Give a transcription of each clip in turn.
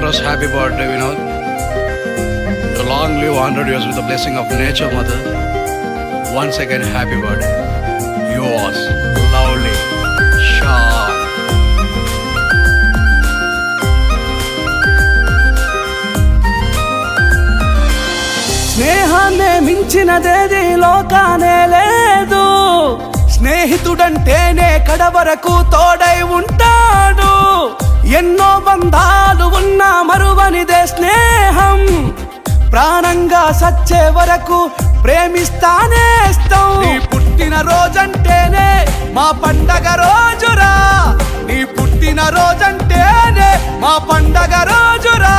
express happy birthday, Vinod. You long live 100 years with the blessing of nature, mother. Once again, happy birthday. Yours, lovely, Sean. స్నేహాన్నే మించినదేది లోకానే లేదు. స్నేహితుడంటేనే కడవరకు తోడై ఉంటాడు. ఎన్నో బంధాలు ఉన్నా మరువనిదే స్నేహం. ప్రాణంగా సచ్చే వరకు ప్రేమిస్తానేస్తాం. నీ పుట్టిన రోజంటేనే మా పండగ రోజురా. నీ పుట్టిన రోజంటేనే మా పండగ రోజురా.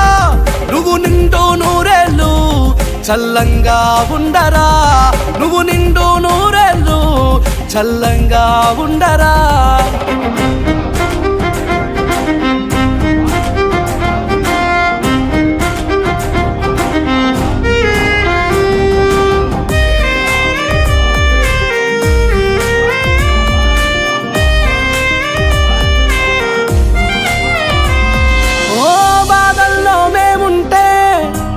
నువ్వు నిండు నూరేళ్ళు చల్లంగా ఉండరా. నువ్వు నిండు నూరేళ్ళు చల్లంగా ఉండరా.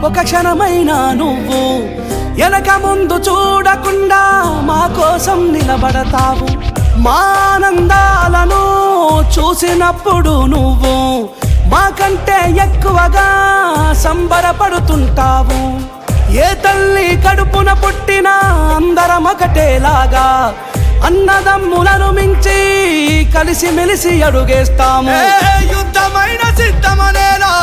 ఒక క్షణమైనా నువ్వు వెనక ముందు చూడకుండా మా కోసం నిలబడతావు. మా ఆనందాలను చూసినప్పుడు నువ్వు మాకంటే ఎక్కువగా సంబరపడుతుంటావు. ఏ తల్లి కడుపున పుట్టినా అందరం ఒకటేలాగా అన్నదమ్ములను మించి కలిసి మెలిసి అడుగేస్తాము. యుద్ధమైన సిద్ధమనేలా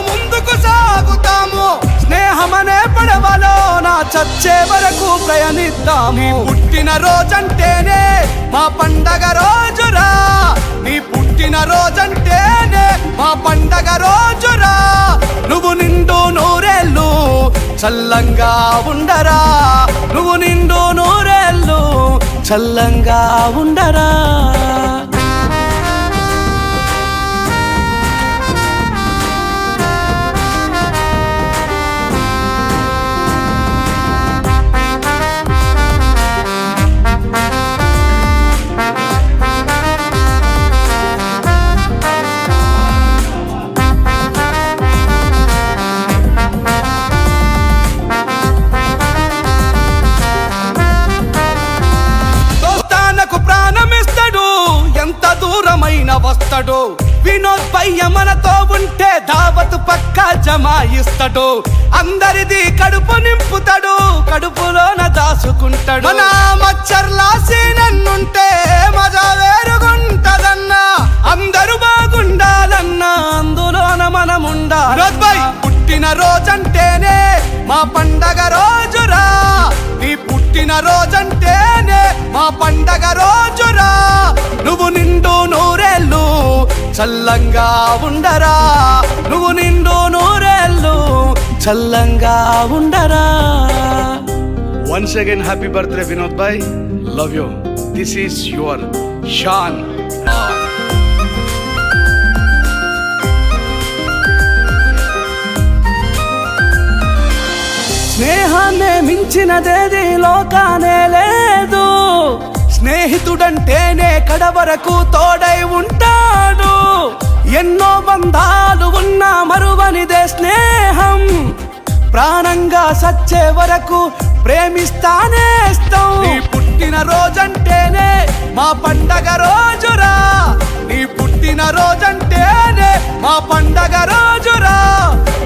ముందుకు సాగుతాము. స్నేహమనే పడవలో నా చచ్చే వరకు ప్రయాణిద్దాము. పుట్టిన రోజంటేనే మా పండగ రోజురా. నీ పుట్టిన రోజంటేనే మా పండగ రోజురా. నువ్వు నిండు నూరేళ్ళు చల్లంగా ఉండరా. నువ్వు నిండు నూరేళ్ళు చల్లంగా ఉండరా. దూరమైన వస్తాడు వినోద్ భయ్య. మనతో ఉంటే దావత్ పక్కా జమాయిస్తాడు. అందరిది కడుపు నింపుతాడు, కడుపులోన దాసుకుంటాడు. మన మచ్చర్లాసి నన్నుంటే మజా వేరుగుంటదన్నా. అందరూ బాగుండాలన్నా అందులోన మనం ఉండాలి. వినోద్ భయ్ పుట్టిన రోజంటేనే మా పండగ రోజురా. నీ పుట్టిన రోజంటేనే మా పండగ రోజురా. నువ్వు నిండు నూరేళ్ళు చల్లంగా ఉండరా. నువ్వు నిండు నూరేళ్ళు చల్లంగా ఉండరా. Once again, happy birthday, Vinod bhai. Love you. This is your Sean. స్నేహాన్నే మించినదేది లోకానే లేదు. స్నేహితుడంటేనే కడవరకు తోడై ఉంటాడు. ఎన్నో బంధాలు ఉన్నా మరువనిదే స్నేహం. ప్రాణంగా సచ్చే వరకు ప్రేమిస్తానేస్తాం. నీ పుట్టిన రోజంటేనే మా పండగ రోజురా. నీ పుట్టిన రోజంటేనే మా పండగ రోజురా.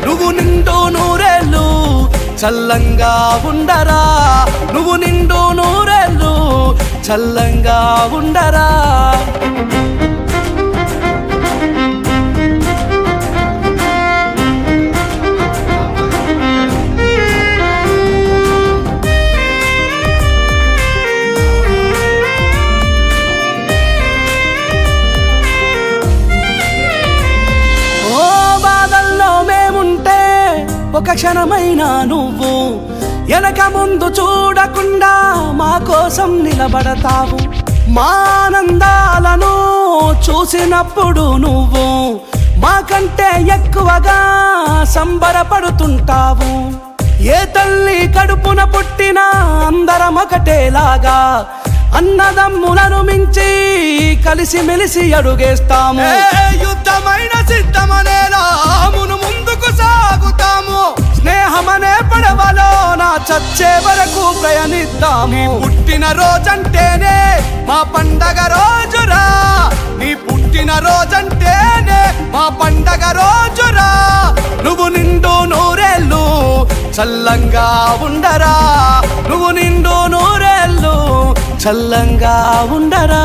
నువ్వు నిండు నూరేళ్ళు చల్లంగా ఉండరా. నువ్వు నిండు నూరేళ్ళు చల్లంగా ఉండరా. ఒక క్షణమైనా నువ్వు వెనక ముందు చూడకుండా మా కోసం నిలబడతావు. మా ఆనందాలను చూసినప్పుడు నువ్వు మాకంటే ఎక్కువగా సంబరపడుతుంటావు. ఏ తల్లి కడుపున పుట్టినా అందరం ఒకటేలాగా అన్నదమ్ములను మించి కలిసి మెలిసి అడుగేస్తాము. యుద్ధమైన సిద్ధమనేలా వచ్చే వరకు ప్రయాణిద్దాము. పుట్టిన రోజంటేనే మా పండగ రోజురా, నీ పుట్టిన రోజంటేనే మా పండగ రోజురా. నువ్వు నిండు నూరేళ్ళు చల్లంగా ఉండరా, నువ్వు నిండు నూరేళ్ళు చల్లంగా ఉండరా.